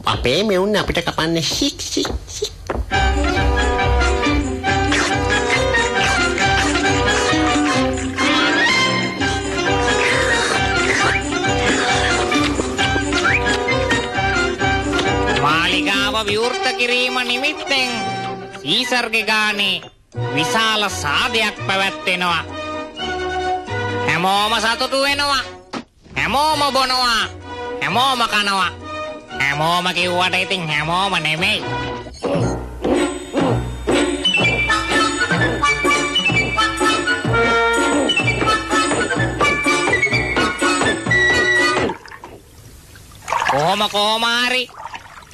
අපේ මෙවුන්නේ අපිට කපන්නේ ෂික් ෂික් ෂික්. මාලිගාව විවෘත කිරීම නිමිත්තෙන් සීසර්ගේ ගානේ විශාල සාදයක් පැවැත්වෙනවා. හැමෝම සතුටු වෙනවා. හැමෝම බොනවා. හැමෝම කනවා. හැමෝම කිව්වට ඉතින් හැමෝම නෙමෙයි. කොහොම හරි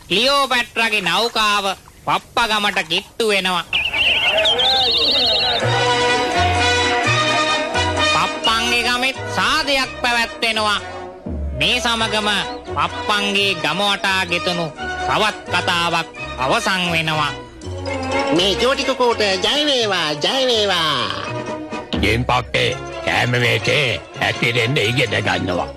ක්ලියෝපැට්‍රාගේ නෞකාව පප්පගමට කිට්ටු වෙනවා. පප්පන්ගේ ගමෙත් සාදයක් පැවැත්වෙනවා. මේ සමගම පප්පන්ගේ ගම වටා ගෙතුණු තවත් කතාවක් අවසන් වෙනවා. මේ ජෝටිකෝට ජය වේවා ජය වේවා. ජිම්පප්පේ කෑම වේටේ ඇතිරෙන්න ඉගෙන ගන්නවා.